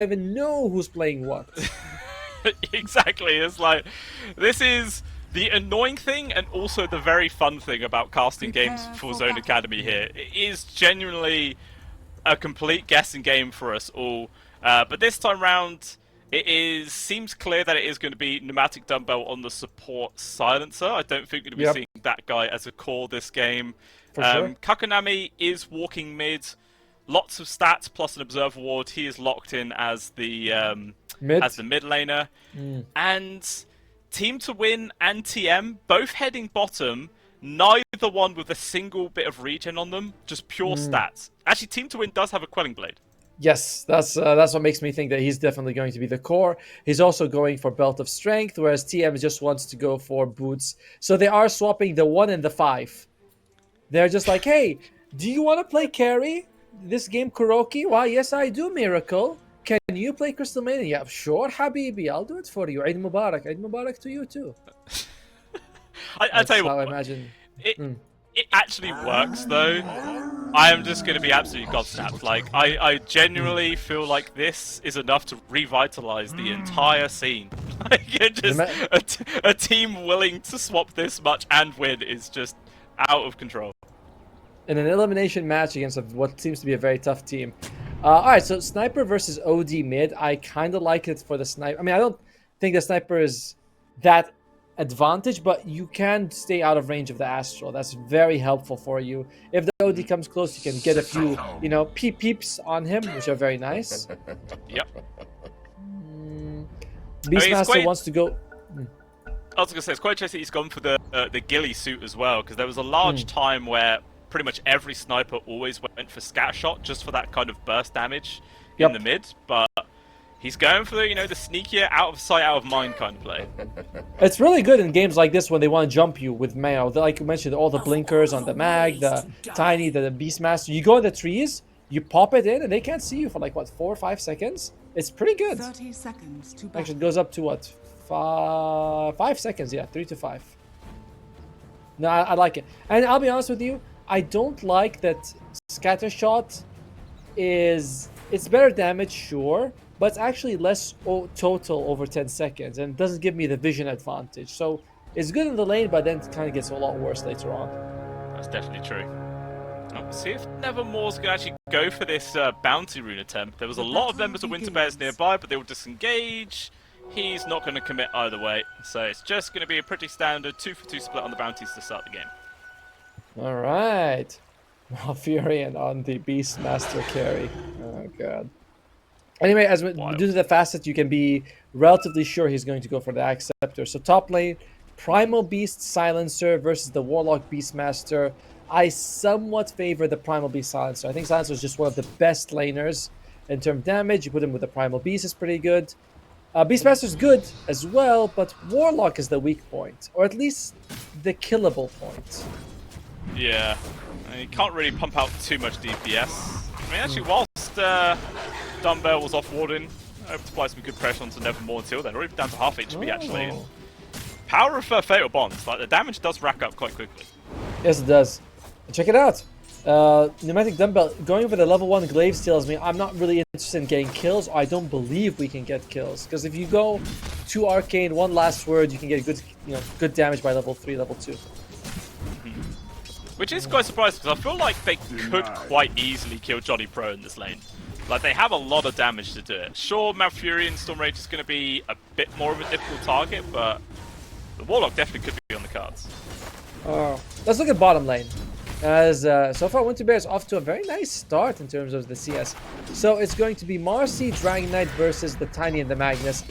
even know who's playing what. Exactly. It's like, this is the annoying thing and also the very fun thing about casting games for Zone Academy here. It is genuinely a complete guessing game for us all. But this time round, seems clear that it is going to be Pneumatic Dumbbell on the support silencer. I don't think we're going to be Yep, seeing that guy as a core this game. for sure. Kakanami is walking mid. Lots of stats plus an observer ward. He is locked in Mid. as the mid laner. Mm. And Team to Win and TM both heading bottom. Neither one with a single bit of regen on them, just pure stats. Actually, Team to Win does have a Quelling Blade. Yes, that's what makes me think that he's definitely going to be the core. He's also going for Belt of Strength, whereas TM just wants to go for Boots. So they are swapping the 1 and the 5. They're just like, hey, do you want to play carry this game, Kuroki? Why, yes, I do, Miracle. Can you play Crystal Maiden? Yeah, sure, Habibi. I'll do it for you. Eid Mubarak. Eid Mubarak to you, too. I tell That's you how I what, imagine. it actually works though. I am just going to be absolutely gobsmacked. Like, I genuinely feel like this is enough to revitalize the entire scene. Like, a team willing to swap this much and win is just out of control. In an elimination match against what seems to be a very tough team. Alright, so Sniper versus OD mid. I kind of like it for the Sniper. I mean, I don't think the Sniper is that advantage, but you can stay out of range of the Astral. That's very helpful for you. If the OD comes close, you can get a few, peeps on him, which are very nice. Yep. Beastmaster wants to go... I was going to say, it's quite interesting he's gone for the ghillie suit as well, because there was a large time where pretty much every sniper always went for scatter shot just for that kind of burst damage in the mid, but he's going for the, the sneakier, out of sight, out of mind kind of play. It's really good in games like this when they want to jump you with Mayo. Like you mentioned, all the blinkers on the mag, the Tiny, the Beastmaster. You go in the trees, you pop it in, and they can't see you for like, what, 4 or 5 seconds? It's pretty good. 30 seconds to Actually, it goes up to, what, 5 seconds? Yeah, 3 to 5. No, I like it. And I'll be honest with you, I don't like that scatter shot it's better damage, sure, but it's actually less total over 10 seconds and it doesn't give me the vision advantage. So it's good in the lane, but then it kind of gets a lot worse later on. That's definitely true. Let's see if Nevermore's going to actually go for this bounty rune attempt. There was a lot of members of Winter Bears nearby, but they will disengage. He's not going to commit either way, so it's just going to be a pretty standard 2-for-2 split on the bounties to start the game. All right. Malfurion on the Beastmaster carry. Oh, God. Anyway, due to the facet, you can be relatively sure he's going to go for the Acceptor. So top lane, Primal Beast Silencer versus the Warlock Beastmaster. I somewhat favor the Primal Beast Silencer. I think Silencer is just one of the best laners in terms of damage. You put him with the Primal Beast, is pretty good. Beastmaster is good as well, but Warlock is the weak point, or at least the killable point. Yeah, you can't really pump out too much DPS. I mean, actually, whilst Dumbbell was off warding, I hope to apply some good pressure onto Nevermore until then, or even down to half HP actually. And power of Fatal Bonds, like the damage does rack up quite quickly. Yes, it does. Check it out. Pneumatic Dumbbell going for the level 1 Glaives tells me I'm not really interested in getting kills. I don't believe we can get kills because if you go 2 Arcane, 1 Last Word, you can get good damage by level 3, level 2. Which is quite surprising because I feel like they could quite easily kill Johnny Pro in this lane. Like, they have a lot of damage to do it. Sure, Malfurion and Stormrage is going to be a bit more of a difficult target, but the Warlock definitely could be on the cards. Let's look at bottom lane. As so far, Winter Bear is off to a very nice start in terms of the CS. So it's going to be Marcy, Dragon Knight versus the Tiny and the Magnus.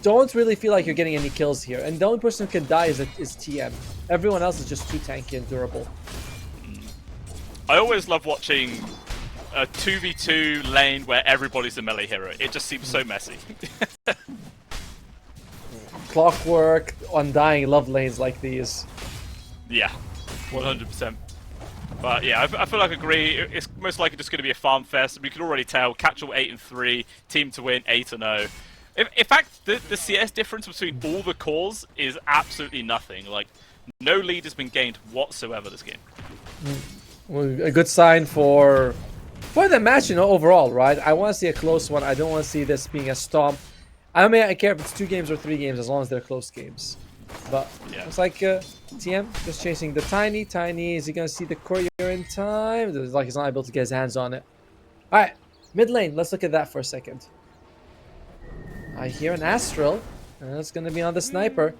Don't really feel like you're getting any kills here. And the only person who can die is TM. Everyone else is just too tanky and durable. I always love watching a 2v2 lane where everybody's a melee hero. It just seems so messy. Clockwork, Undying love lanes like these. Yeah, 100%. But yeah, I feel like I agree. It's most likely just going to be a farm fest. We can already tell. Catchall 8-3, team to win 8-0. In fact, the CS difference between all the cores is absolutely nothing. Like, no lead has been gained whatsoever this game. A good sign for For the match, you know, overall, right? I want to see a close one. I don't want to see this being a stomp. I mean, I care if it's 2 games or 3 games as long as they're close games. But yeah. It's like TM just chasing the Tiny. Tiny, is he going to see the courier in time? It's like he's not able to get his hands on it. Alright, mid lane. Let's look at that for a second. I hear an Astral. And that's going to be on the sniper.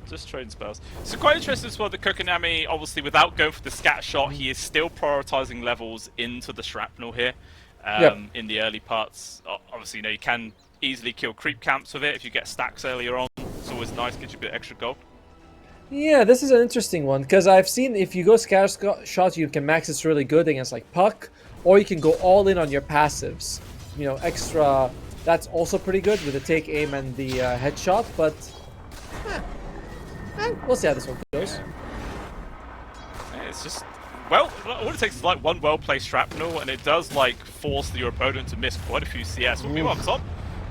Just trading spells. So quite interesting as well that Kokonami, obviously without going for the scat shot, he is still prioritizing levels into the shrapnel here in the early parts. Obviously, you know, you can easily kill creep camps with it if you get stacks earlier on. It's always nice, gets you a bit extra gold. Yeah, this is an interesting one because I've seen if you go scatter shot, you can max it's really good against like Puck, or you can go all in on your passives. You know, extra. That's also pretty good with the take aim and the headshot, but we'll see how this one goes. It's just, well, all it takes is like one well-placed shrapnel, and it does like force your opponent to miss quite a few CS. But meanwhile, Tom,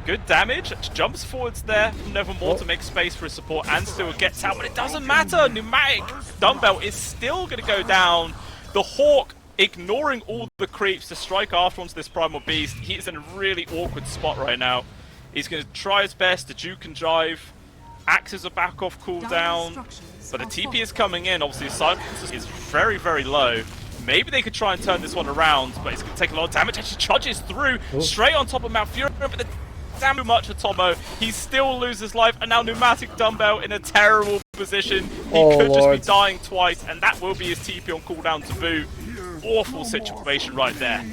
good damage, jumps forwards there from Nevermore to make space for his support, and still gets out, but it doesn't matter. Pneumatic Dumbbell is still going to go down. The Hawk, ignoring all the creeps to strike after onto this Primal Beast. He is in a really awkward spot right now. He's going to try his best to juke and drive. Axes are back off cooldown, but the TP is coming in. Obviously, the silence is very, very low. Maybe they could try and turn this one around, but it's going to take a lot of damage. Actually charges through straight on top of Mount Fury, but the damn too much for Tomo. He still loses life, and now Pneumatic Dumbbell in a terrible position. He could just be dying twice, and that will be his TP on cooldown to boot. Awful situation right there.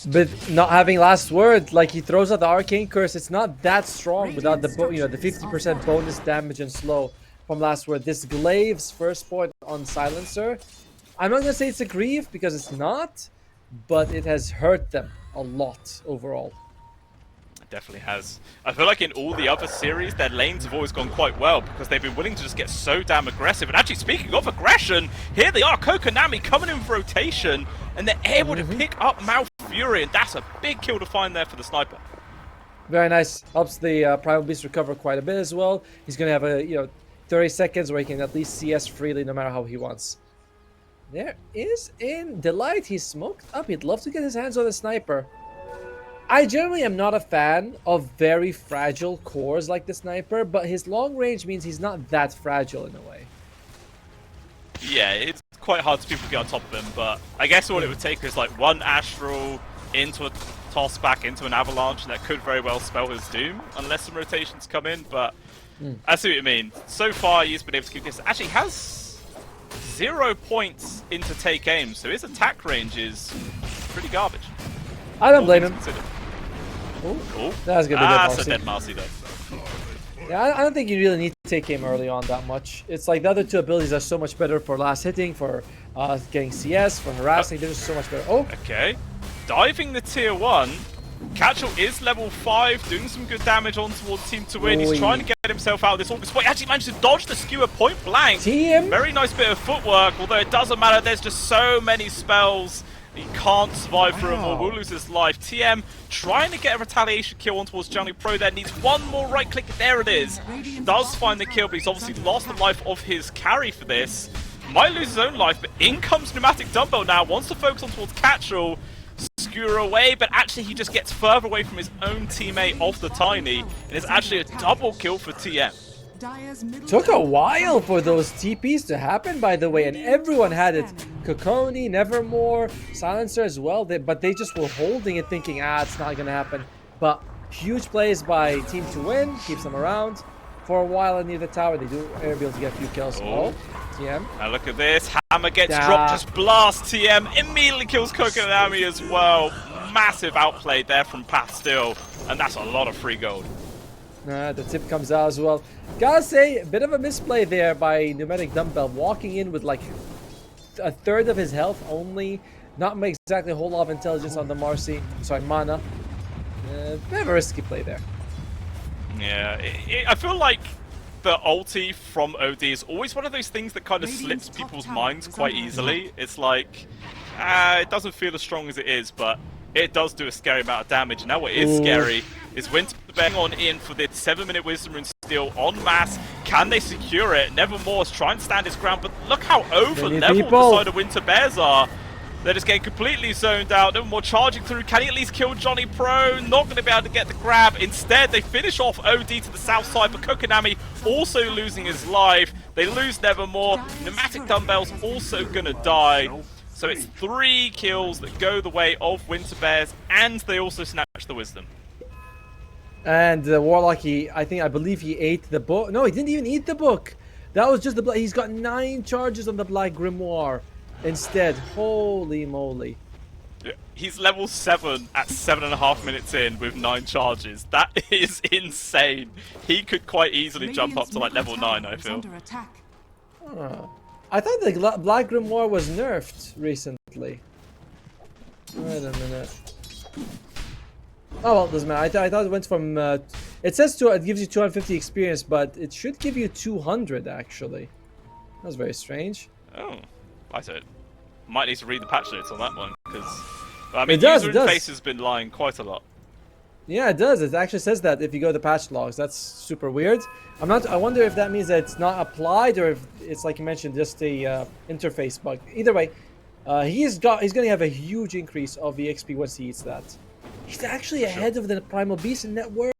But not having last word, like he throws out the Arcane Curse, it's not that strong without the the 50% bonus damage and slow from last word. This Glaive's first point on Silencer, I'm not gonna say it's a grief because it's not, but it has hurt them a lot overall. Definitely has. I feel like in all the other series, their lanes have always gone quite well because they've been willing to just get so damn aggressive. And actually, speaking of aggression, here they are, Kokonami coming in for rotation, and they're able to pick up Mouth Fury, and that's a big kill to find there for the sniper. Very nice. Helps the Primal Beast recover quite a bit as well. He's going to have a 30 seconds where he can at least CS freely no matter how he wants. There is in Delight. He's smoked up. He'd love to get his hands on the sniper. I generally am not a fan of very fragile cores like the sniper, but his long range means he's not that fragile in a way. Yeah, it's quite hard for people to get on top of him, but I guess all it would take is like one Astral into a toss back into an Avalanche, and that could very well spell his doom, unless some rotations come in, but I see what you mean. So far, he's been able to keep this. Actually, he has 0 points into take aim, so his attack range is pretty garbage. I don't blame him. Ooh. That was gonna be that's a dead Marcy though. Yeah, I don't think you really need to take aim early on that much. It's like the other two abilities are so much better for last hitting, for getting CS, for harassing. They're just so much better. Oh, okay. Diving the tier 1. Catchell is level 5, doing some good damage on towards Team to win. He's trying to get himself out of this August. He actually managed to dodge the skewer point blank. Very nice bit of footwork, although it doesn't matter. There's just so many spells. He can't survive through them or will lose his life. TM trying to get a retaliation kill on towards Jungle Pro there. Needs one more right click. There it is. Does find the kill, but he's obviously lost the life of his carry for this. Might lose his own life, but in comes Pneumatic Dumbbell now. Wants to focus on towards Catchell. Skewer away, but actually he just gets further away from his own teammate of the Tiny. And it's actually a double kill for TM. Took a while for those TPs to happen, by the way, and everyone had it. Kokoni, Nevermore, Silencer as well, but they just were holding it thinking, it's not gonna happen. But huge plays by Team to win, keeps them around for a while near the tower. They do able to get a few kills. Oh, TM. Now look at this, Hammer gets dropped, just blast TM, immediately kills Kokonami as well. Massive outplay there from Pastil, and that's a lot of free gold. The tip comes out as well. Gotta say, a bit of a misplay there by Pneumatic Dumbbell, walking in with like a third of his health only. Not make exactly a whole lot of intelligence on the Marcy. Sorry, mana. Bit of a risky play there. Yeah, I feel like the ulti from OD is always one of those things that kind of slips people's minds quite easily. It's like, it doesn't feel as strong as it is, but it does do a scary amount of damage. Now what is scary is Winterbear on in for the 7-minute Wisdom Rune steal en masse. Can they secure it? Nevermore's trying to stand his ground, but look how over leveled the side of Winterbears are. They're just getting completely zoned out. No more charging through. Can he at least kill Johnny Pro? Not going to be able to get the grab. Instead, they finish off OD to the south side, but Kokonami also losing his life. They lose Nevermore. Pneumatic Dumbbell's also going to die. So it's 3 kills that go the way of Winter Bears, and they also snatch the Wisdom. And Warlock, I believe he ate the book. No, he didn't even eat the book. That was just the he's got 9 charges on the Black Grimoire instead. Holy moly. He's level 7 at 7.5 minutes in with 9 charges. That is insane. He could quite easily jump up to like level 9, I feel. I thought the Black Grimoire was nerfed recently. Wait a minute. Oh well, doesn't matter. I thought it went from. It says it gives you 250 experience, but it should give you 200 actually. That's very strange. Oh, I said. Might need to read the patch notes on that one because I mean, user interface has been lying quite a lot. Yeah, it does. It actually says that if you go to the patch logs. That's super weird. I wonder if that means that it's not applied or if it's like you mentioned, just a interface bug. Either way, he's going to have a huge increase of the XP once he eats that. He's actually ahead of the Primal Beast in net worth.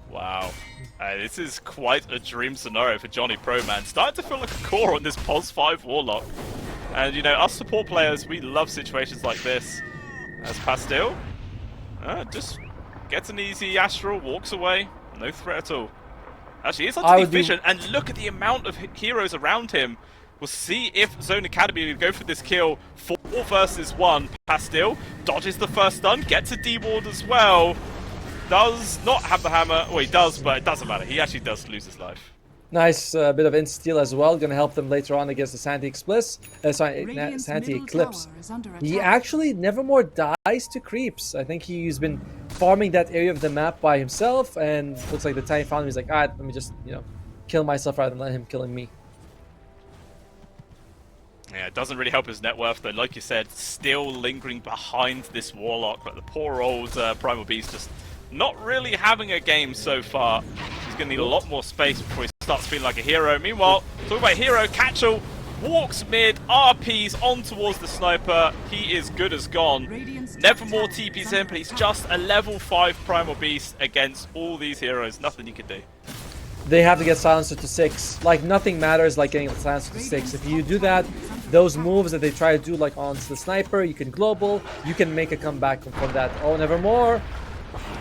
Wow. This is quite a dream scenario for Johnny Pro, man. Starting to feel like a core on this Pos 5 Warlock. And, you know, us support players, we love situations like this. As Pastil just gets an easy Astral, walks away. No threat at all. Actually, he's on vision, and look at the amount of heroes around him. We'll see if Zone Academy will go for this kill. 4 versus 1. Pastil dodges the first stun, gets a D-ward as well. Does not have the hammer. Well, he does, but it doesn't matter. He actually does lose his life. Nice bit of insta-steal as well. Going to help them later on against the Santi Eclipse. Santi Eclipse. He actually Nevermore dies to creeps. I think he's been farming that area of the map by himself, and looks like the Tiny found him. He's like, alright, let me just, you know, kill myself rather than let him killing me. Yeah, it doesn't really help his net worth, though. Like you said, still lingering behind this Warlock, but the poor old Primal Beast just not really having a game so far. He's going to need a lot more space before he starts feeling like a hero. Meanwhile, talking about hero, Catchell walks mid, RPs on towards the sniper. He is good as gone. Nevermore TPs in, but he's just a level 5 Primal Beast against all these heroes. Nothing you can do. They have to get Silencer to 6. Like, nothing matters like getting Silencer to 6. If you do that, those moves that they try to do, like on the sniper, you can global, you can make a comeback from that. Oh, Nevermore.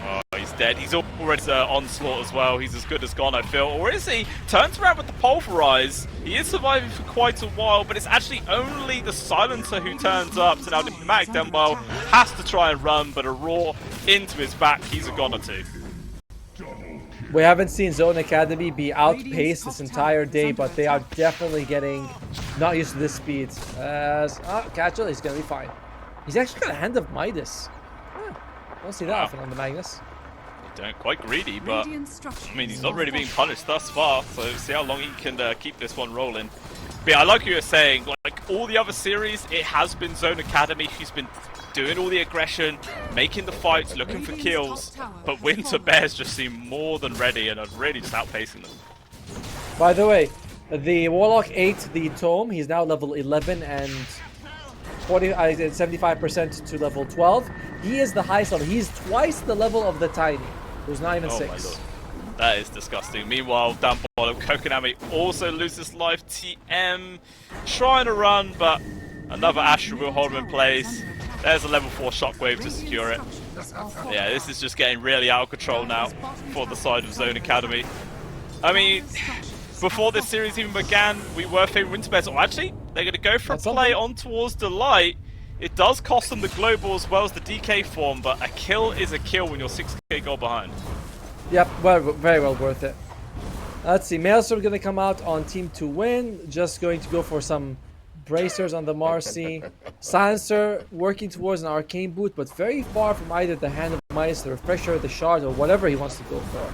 Oh, he's dead. He's already onslaught as well. He's as good as gone, I feel. Or is he? Turns around with the pulverize. He is surviving for quite a while, but it's actually only the Silencer who turns up. So now the Pneumatic Dumbbell has to try and run, but a Raw into his back. He's a goner too. We haven't seen Zone Academy be outpaced this entire day, but they are definitely getting not used to this speed. Catchell is going to be fine. He's actually got a Hand of Midas. Don't see that often on the Magnus. You don't, quite greedy, but I mean, he's not really being punished thus far, so see how long he can keep this one rolling. But yeah, I like what you were saying, like all the other series, it has been Zone Academy who's been doing all the aggression, making the fights, looking for kills, but Winter Bears just seem more than ready and are really just outpacing them. By the way, the Warlock ate the Tome. He's now level 11 and 75% to level 12. He is the highest level. He's twice the level of the Tiny, who's not even 6. My lord. That is disgusting. Meanwhile, down bottom, Kokonami also loses life. TM trying to run, but another Astral will hold him in place. There's a level 4 shockwave to secure it. Yeah, this is just getting really out of control now for the side of Zone Academy. I mean, before this series even began, we were favoring Winter Bears. Oh, actually, they're going to go for a play on towards Delight. It does cost them the global as well as the DK form, but a kill is a kill when you're 6k gold behind. Yep, well, very well worth it. Let's see, MESWA going to come out on Team to Win. Just going to go for some bracers on the Marcy. Silencer working towards an arcane boot, but very far from either the Hand of Mice, the Refresher, the Shard, or whatever he wants to go for.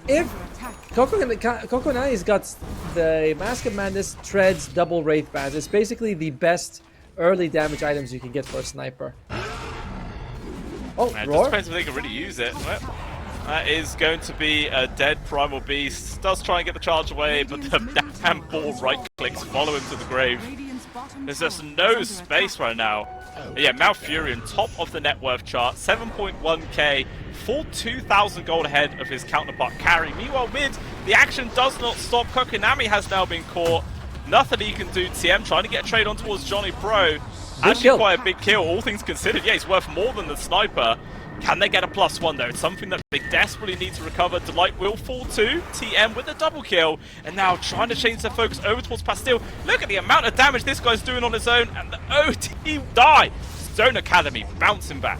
If Kokonai's got the Mask of Madness, Treads, double Wraith Bands, it's basically the best early damage items you can get for a sniper. Oh, it Roar? just depends if they can really use it. Well, that is going to be a dead Primal Beast. Does try and get the charge away, but the damn ball right clicks follow him to the grave. There's just no space right now. Yeah, Malfurion, top of the net worth chart, 7.1k, full 2,000 gold ahead of his counterpart Carry. Meanwhile, mid, the action does not stop. Kokonami has now been caught. Nothing he can do. TM trying to get a trade on towards Johnny Pro. Actually quite a big kill, all things considered. Yeah, he's worth more than the sniper. Can they get a +1 though? It's something that they desperately need to recover. Delight will fall to TM with a double kill. And now trying to change their focus over towards Pastille. Look at the amount of damage this guy's doing on his own. And the OT die. Zone Academy bouncing back.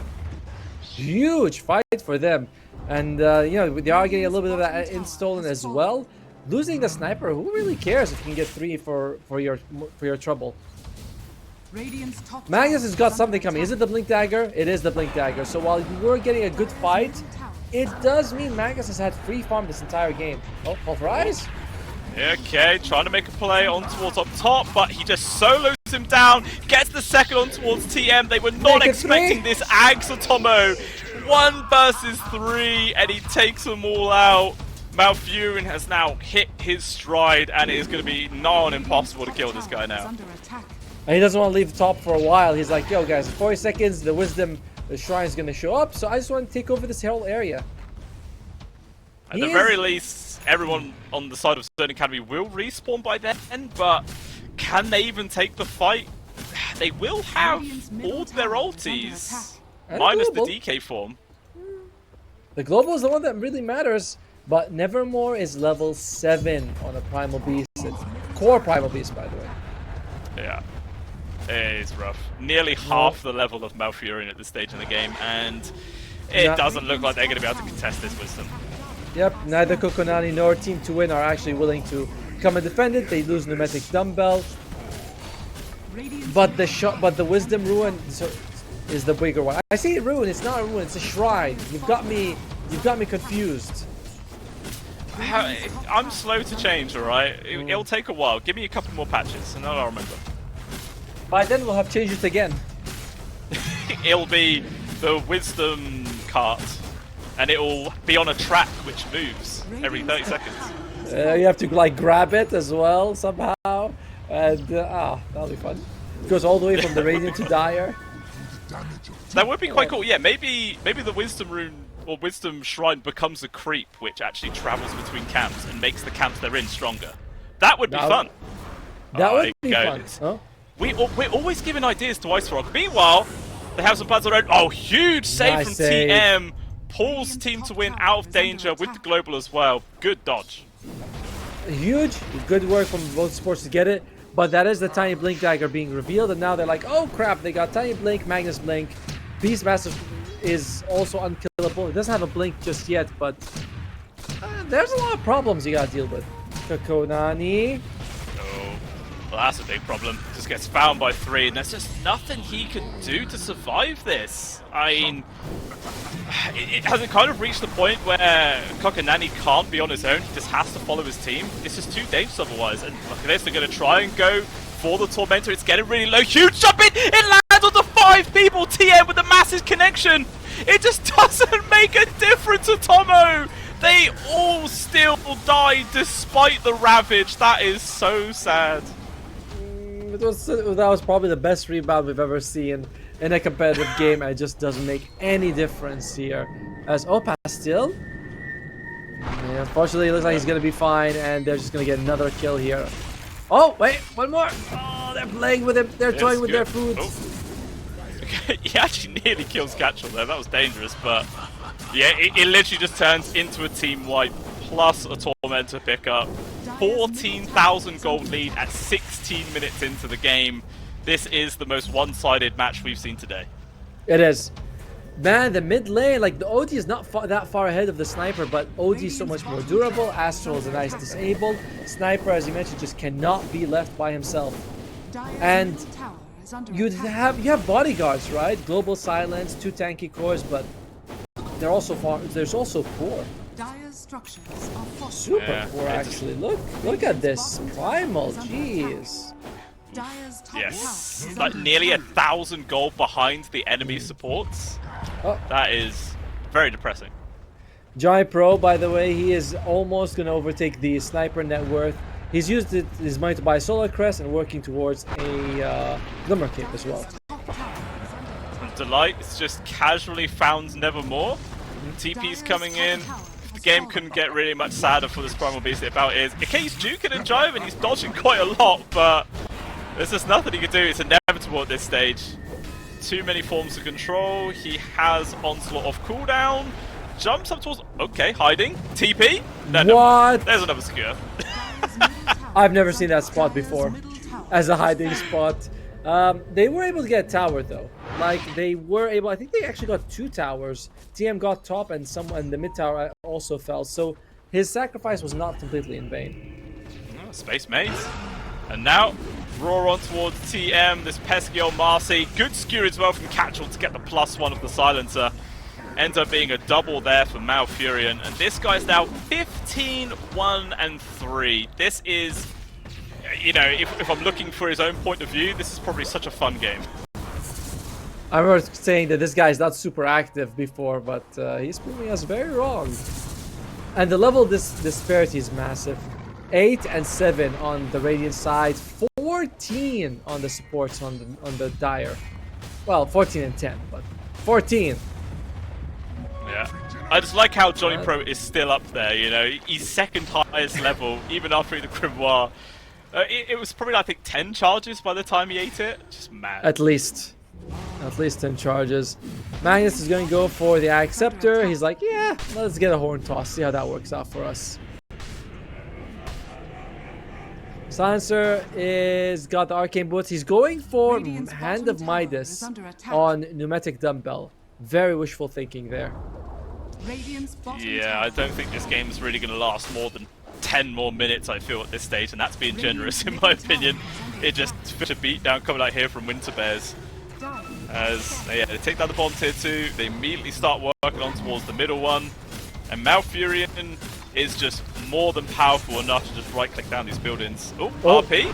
Huge fight for them. And, you know, they are getting a little bit of that installed as well. Losing the sniper, who really cares if you can get 3 for your trouble? Magnus has got something coming. Is it the Blink Dagger? It is the Blink Dagger. So while you were getting a good fight, it does mean Magnus has had free farm this entire game. Oh, Pulverize? Okay, trying to make a play on towards up top, but he just solos him down, gets the second on towards TM. They were not expecting this Axotomo. 1 versus 3, and he takes them all out. Malfurion has now hit his stride, and it is going to be nigh impossible to kill this guy now. And he doesn't want to leave the top for a while. He's like, yo guys, 40 seconds, the Wisdom Shrine is going to show up, so I just want to take over this whole area. At the very least, everyone on the side of Zone Academy will respawn by then, but can they even take the fight? They will have all their ultis, minus the DK form. The global is the one that really matters, but Nevermore is level 7 on a Primal Beast. It's core Primal Beast, by the way. Yeah. It's rough. Nearly half the level of Malfurion at this stage in the game, and it doesn't look like they're going to be able to contest this Wisdom. Yep, neither Kokonani nor Team to Win are actually willing to come and defend it. They lose Pneumatic Dumbbell. But the Wisdom Ruin is the bigger one. I say Ruin, it's not a Ruin, it's a Shrine. You've got me confused. I'm slow to change, alright? It'll take a while. Give me a couple more patches, and then I'll remember. By then we'll have changed it again. It'll be the Wisdom cart, and it'll be on a track which moves every 30 seconds. You have to like grab it as well somehow, and that'll be fun. It goes all the way from the Radiant to Dire. That would be quite cool. Yeah, maybe the Wisdom Rune or Wisdom Shrine becomes a creep which actually travels between camps and makes the camps they're in stronger. That would be fun. That would be fun. Huh? We're always giving ideas to Ice Frog. Meanwhile, they have some plans on their own. Oh, huge save from TM. Pulls Team to Win out of danger with the global as well. Good dodge. Huge. Good work from both sports to get it. But that is the Tiny Blink Dagger being revealed. And now they're like, oh crap, they got Tiny Blink, Magnus Blink. Beastmaster is also unkillable. It doesn't have a Blink just yet, but there's a lot of problems you gotta deal with. Kokonani. Well, that's a big problem. Just gets found by 3, and there's just nothing he can do to survive this. I mean, has it kind of reached the point where Kokonani can't be on his own? He just has to follow his team. It's just too dangerous otherwise. And look at this, they're going to try and go for the Tormentor. It's getting really low. Huge jump in! It lands on the 5 people! TM with a massive connection! It just doesn't make a difference to Tomo! They all still die despite the Ravage. That is so sad. That was probably the best rebound we've ever seen in a competitive game, and it just doesn't make any difference here. As Pastille, yeah, unfortunately it looks like he's gonna be fine, and they're just gonna get another kill here. Oh wait, one more! Oh, they're playing with him. They're toying with their food. Oh. Okay, he actually nearly kills Catchall there. That was dangerous, but yeah, it literally just turns into a team wipe plus a Tormentor pickup. 14,000 gold lead at 16 minutes into the game. This is the most one-sided match we've seen today. It is. Man, the mid lane, like the OD is not that far ahead of the Sniper, but OD is so much more durable. Astral is a nice disable. Sniper, as you mentioned, just cannot be left by himself. And you have bodyguards, right? Global Silence, 2 tanky cores, but they're also there's also core. Super poor, actually. Look at this primal. Jeez. Yes, like nearly 1,000 gold behind the enemy supports. Oh. That is very depressing. Jai Pro, by the way, he is almost gonna overtake the Sniper net worth. He's used his money to buy a Solar Crest and working towards a Glimmer Cape as well. Delight is just casually found Nevermore. TP's coming in. If the game couldn't get really much sadder for this Primal Beast, the about is, okay, he's juking and jiving, he's dodging quite a lot, but there's just nothing he can do. It's inevitable at this stage. Too many forms of control. He has Onslaught off cooldown. Jumps up towards... Okay, hiding. TP? No, What? No. There's another skewer. I've never seen that spot before as a hiding spot. They were able to get a tower though. Like they were able, I think they actually got 2 towers. TM got top and someone the mid tower also fell. So his sacrifice was not completely in vain. Oh, Space Maze. And now roar on towards TM, this pesky old Marcy. Good skewer as well from Catchall to get the +1 of the silencer. Ends up being a double there for Malfurion. And this guy's now 15-1-3. This is, you know, if I'm looking for his own point of view, this is probably such a fun game. I remember saying that this guy is not super active before, but he's proving us very wrong. And the level of this disparity is massive. 8 and 7 on the Radiant side, 14 on the supports on the Dire. Well, 14 and 10, but 14. Yeah. I just like how Johnny Pro is still up there, you know. He's second highest level, even after the Grimoire. It was probably, I think, 10 charges by the time he ate it. Just mad. At least 10 charges. Magnus is going to go for the Acceptor. He's like, yeah, let's get a Horn Toss, see how that works out for us. Silencer is got the Arcane Boots. He's going for Hand of Midas on Pneumatic Dumbbell. Very wishful thinking there. Yeah, I don't think this game is really going to last more than 10 more minutes, I feel, at this stage, and that's being generous in my opinion. It just finished a beatdown coming out here from Winter Bears. As they take down the bottom tier 2, they immediately start working on towards the middle one, and Malfurion is just more than powerful enough to just right-click down these buildings. Oh, RP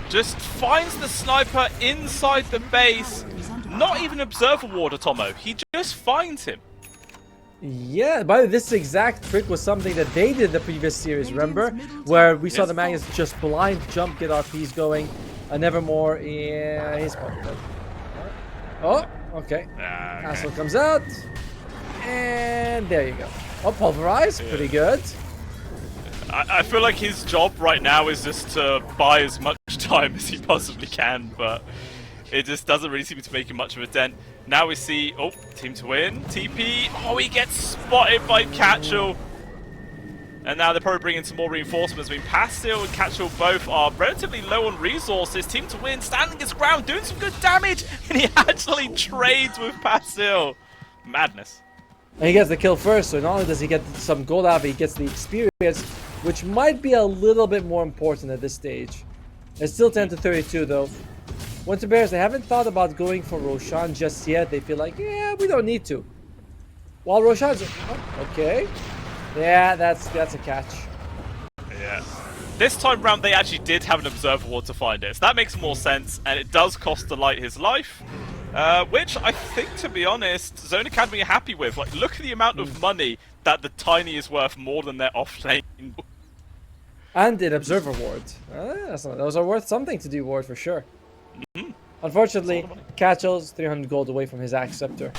just finds the sniper inside the base. Not even Observer Warder, Tomo. He just finds him. Yeah, by the way, this exact trick was something that they did in the previous series, remember? Where we saw the Magnus just blind jump, get RPs going. Nevermore, yeah, he's probably dead. Oh, okay. Castle comes out. And there you go. Oh, Pulverize, pretty good. I feel like his job right now is just to buy as much time as he possibly can, but it just doesn't really seem to make much of a dent. Now we see, oh, team to win, TP, oh, he gets spotted by Catchall. And now they're probably bringing some more reinforcements. I mean, Pastil and Catchall both are relatively low on resources. Team to win, standing his ground, doing some good damage, and he actually trades with Pastil. Madness. And he gets the kill first, so not only does he get some gold out of it, he gets the experience, which might be a little bit more important at this stage. It's still 10-32 though. Winter Bears, they haven't thought about going for Roshan just yet. They feel like, yeah, we don't need to. While Roshan's... Oh, okay. Yeah, that's a catch. Yeah. This time round, they actually did have an Observer Ward to find it. So that makes more sense, and it does cost Delight his life. Which I think, to be honest, Zone Academy are happy with. Like, look at the amount of money that the Tiny is worth more than their off-lane. And an Observer Ward. Those are worth something to do ward for sure. Unfortunately, Catchall's 300 gold away from his Acceptor.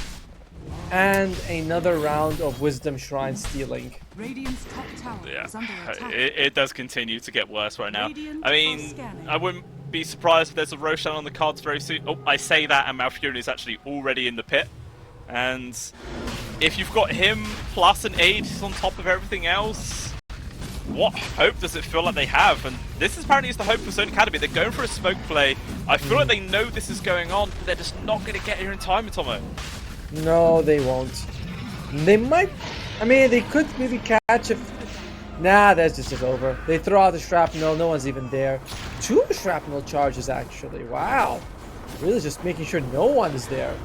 And another round of Wisdom Shrine stealing. Yeah, it does continue to get worse right now. I mean, I wouldn't be surprised if there's a Roshan on the cards very soon. Oh, I say that, and Malfurion is actually already in the pit. And if you've got him plus an Aegis on top of everything else, what hope does it feel like they have? And this is apparently the hope for Zone Academy. They're going for a smoke play. I feel like they know this is going on, but they're just not going to get here in time, Tomo. No, they won't. They might... I mean, they could maybe catch if... Nah, that's just over. They throw out the shrapnel, no one's even there. 2 shrapnel charges, actually. Wow. Really just making sure no one is there.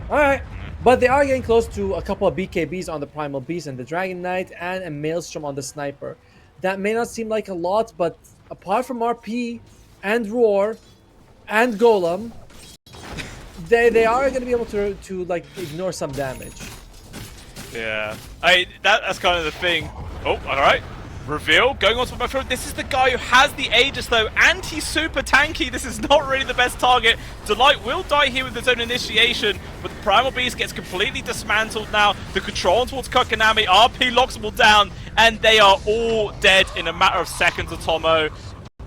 Alright. But they are getting close to a couple of BKBs on the Primal Beast and the Dragon Knight and a Maelstrom on the Sniper. That may not seem like a lot, but apart from RP and Roar and Golem, they are going to be able to like ignore some damage. Yeah, that's kind of the thing. Oh, all right. Reveal, going on to my phone. This is the guy who has the Aegis though, and he's super tanky. This is not really the best target. Delight will die here with his own initiation, but the Primal Beast gets completely dismantled now. The control on towards Kokonami, RP locks them all down, and they are all dead in a matter of seconds. Atomo,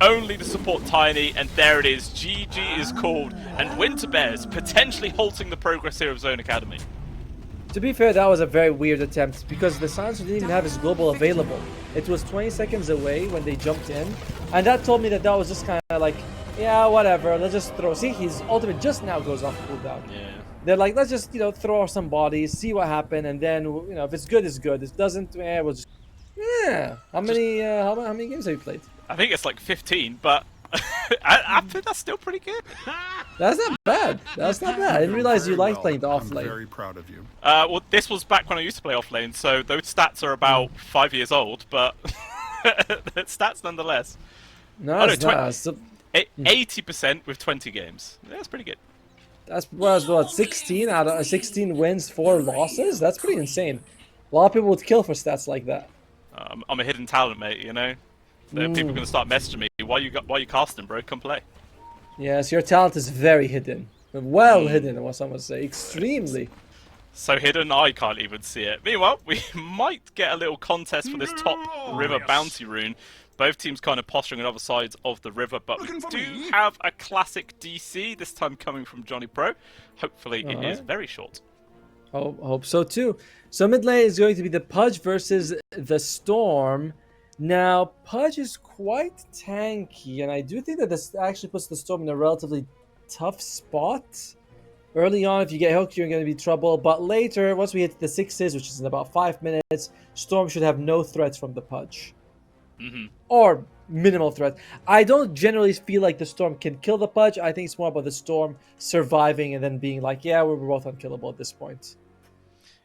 only to support Tiny, and there it is. GG is called, and Winter Bears potentially halting the progress here of Zone Academy. To be fair, that was a very weird attempt because the Silencer didn't even have his global available. It was 20 seconds away when they jumped in, and that told me that was just kind of like, yeah, whatever, let's just throw. See, his ultimate just now goes off cooldown. Yeah. They're like, let's just, throw some bodies, see what happens, and then, if it's good, it's good. If it doesn't, we'll just... Yeah. How many games have you played? I think it's like 15, but I think that's still pretty good. That's not bad. That's not bad. I didn't realize you liked playing the off lane. I'm very proud of you. Well, this was back when I used to play off lane, so those stats are about 5 years old, but stats nonetheless. No, it's not. 80% with 20 games. Yeah, that's pretty good. That's what 16 out of 16 wins, 4 losses. That's pretty insane. A lot of people would kill for stats like that. I'm a hidden talent, mate. People are gonna start messaging me. Why you casting, bro? Come play. Yes, your talent is very hidden. Well hidden, what some would say. Extremely. So hidden, I can't even see it. Meanwhile, we might get a little contest for this top river bounty rune. Both teams kind of posturing on other sides of the river, but we do have a classic DC, this time coming from Johnny Pro. Hopefully it is very short. Hope so too. So mid lane is going to be the Pudge versus the Storm. Now, Pudge is quite tanky, and I do think that this actually puts the Storm in a relatively tough spot. Early on, if you get hooked, you're going to be trouble, but later, once we hit the 6s, which is in about 5 minutes, Storm should have no threats from the Pudge. Or minimal threat. I don't generally feel like the Storm can kill the Pudge. I think it's more about the Storm surviving and then being like, yeah, we're both unkillable at this point.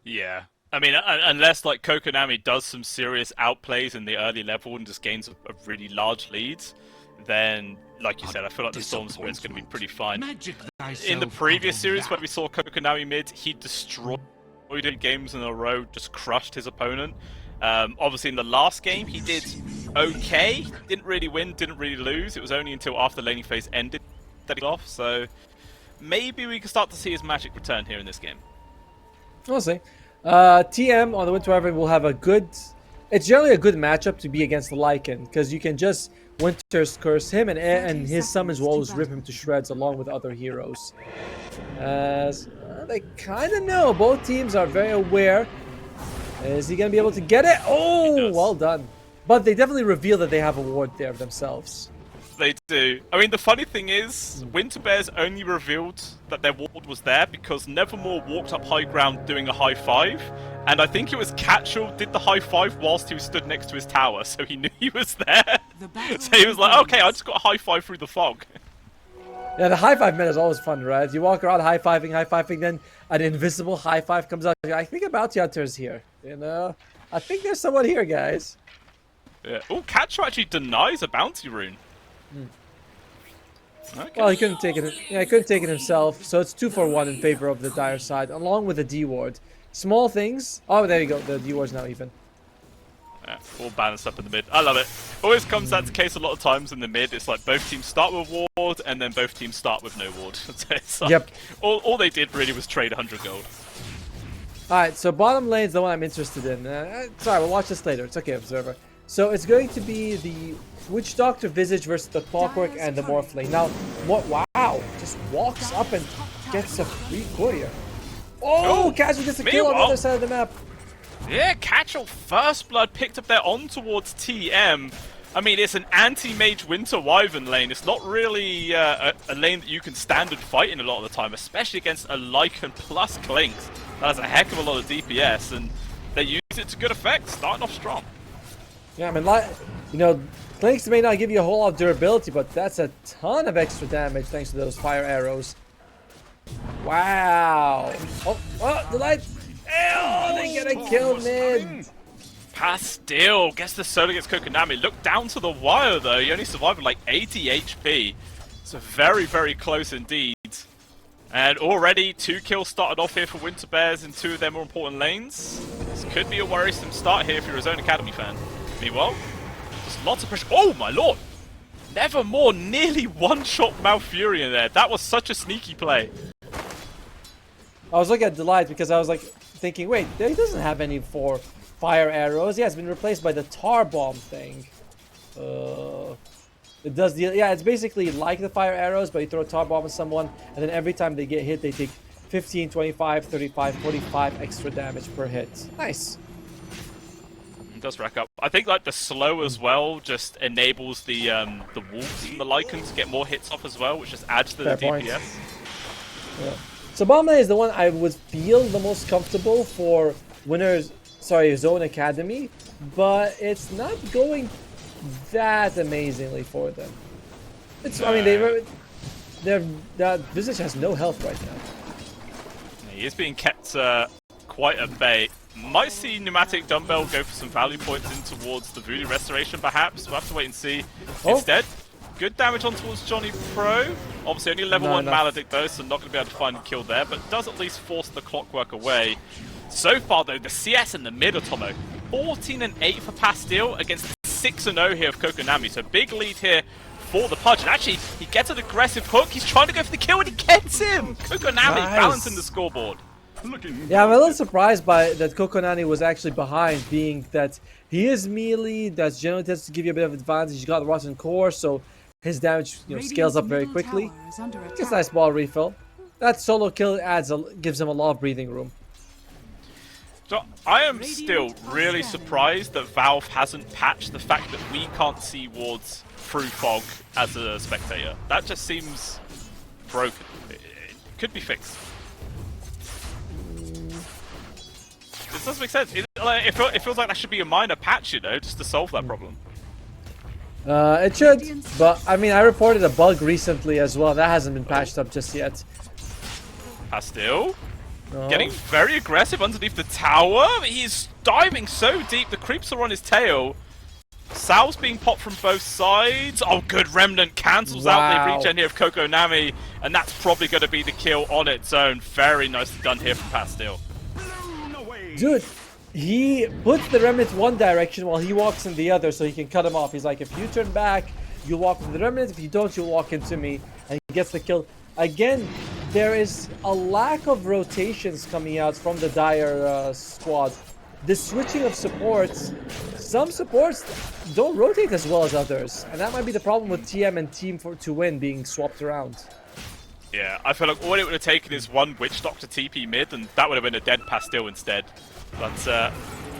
Yeah. I mean, unless like Kokonami does some serious outplays in the early level and just gains a really large leads, then, like you said, I feel like the Storm Spirit's going to be pretty fine. In the previous series, when we saw Kokonami mid, he destroyed 8 games in a row, just crushed his opponent. Obviously, in the last game, he did okay. Didn't really win, didn't really lose. It was only until after the laning phase ended that he got off. So maybe we can start to see his magic return here in this game. We'll see. TM on the Winter Wyvern will have a good... It's generally a good matchup to be against the Lycan, because you can just Winter's Curse him, and his summons will always rip him to shreds along with other heroes. As they kind of know, both teams are very aware. Is he going to be able to get it? Oh, well done. But they definitely reveal that they have a ward there themselves. They do. I mean, the funny thing is, Winter Bears only revealed that their ward was there because Nevermore walked up high ground doing a high five, and I think it was Catchall did the high five whilst he stood next to his tower, so he knew he was there. So he was like, okay, I just got a high five through the fog. Yeah, the high five minute is always fun, right? You walk around high fiving, then an invisible high five comes out. I think a bounty hunter is here. I think there's someone here, guys. Yeah. Oh, Catchall actually denies a bounty rune. Okay. Well, he couldn't take it. Yeah, he couldn't take it himself. So it's 2 for 1 in favor of the Dire side, along with the D ward. Small things. Oh, there you go. The D ward's now even. Yeah, all balanced up in the mid. I love it. Always comes that case a lot of times in the mid. It's like both teams start with ward, and then both teams start with no ward. So it's like, yep. All they did really was trade 100 gold. Alright, so bottom lane is the one I'm interested in. Sorry, we'll watch this later. It's okay, Observer. So it's going to be the Witch Doctor Visage versus the Clockwork and the Morph lane. Now, wow, just walks up and gets a free courier. Oh, Catchall gets a kill on the other side of the map. Yeah, Catchall First Blood picked up their on towards TM. I mean, it's an anti-mage Winter Wyvern lane. It's not really a lane that you can standard fight in a lot of the time, especially against a Lycan plus Clinks. That has a heck of a lot of DPS, and they use it to good effect, starting off strong. Yeah, I mean, Clinks may not give you a whole lot of durability, but that's a ton of extra damage thanks to those fire arrows. Wow. Oh, the light. Oh, they get a kill mid. Pastille gets the solo against Kokonami. Look down to the wire, though. He only survived with like 80 HP. So very, very close indeed. And already 2 kills started off here for Winter Bears in 2 of their more important lanes. This could be a worrisome start here if you're a Zone Academy fan. Meanwhile, lots of pressure. Oh my lord! Nevermore nearly one-shot Malfurion there. That was such a sneaky play. I was looking at Delight because I was like thinking, wait, he doesn't have any for fire arrows. Yeah, it's been replaced by the tar bomb thing. It does the it's basically like the fire arrows, but you throw a tar bomb at someone, and then every time they get hit, they take 15, 25, 35, 45 extra damage per hit. Nice. It does rack up. I think like the slow as well just enables the wolves and the Lycans to get more hits off as well, which just adds to the DPS. Yeah. So Bomba is the one I would feel the most comfortable for Zone Academy, but it's not going that amazingly for them. I mean, that Visage has no health right now. He is being kept quite at bay. Might see Pneumatic Dumbbell go for some value points in towards the Voodoo Restoration, perhaps. We'll have to wait and see. Instead, good damage on towards Johnny Pro. Obviously, only level 1 Maledict though, so not going to be able to find a kill there, but does at least force the Clockwork away. So far, though, the CS in the mid, Otomo, 14-8 for Pastille against 6-0 here of Kokonami. So big lead here for the Pudge. And actually, he gets an aggressive hook. He's trying to go for the kill, and he gets him! Kokonami balancing the scoreboard. Yeah, I'm a little surprised by that Kokonami was actually behind, being that he is melee, that generally tends to give you a bit of advantage. He's got the Rotten Core, so his damage scales up very quickly. Gets a nice ball refill. That solo kill gives him a lot of breathing room. So I am still really surprised that Valve hasn't patched the fact that we can't see wards through fog as a spectator. That just seems broken. It could be fixed. This doesn't make sense. It feels like that should be a minor patch, just to solve that problem. It should, but I mean, I reported a bug recently as well. That hasn't been patched up just yet. Pastille getting very aggressive underneath the tower. He's diving so deep. The creeps are on his tail. Sal's being popped from both sides. Oh, good. Remnant cancels out the regen here of Kokonami, and that's probably going to be the kill on its own. Very nicely done here from Pastille. Dude, he puts the Remnant one direction while he walks in the other so he can cut him off. He's like, if you turn back, you'll walk into the Remnant. If you don't, you'll walk into me. And he gets the kill. Again, there is a lack of rotations coming out from the Dire squad. The switching of supports, some supports don't rotate as well as others. And that might be the problem with TM and Team to Win being swapped around. Yeah, I feel like all it would have taken is one Witch Doctor TP mid, and that would have been a dead Pastille instead. But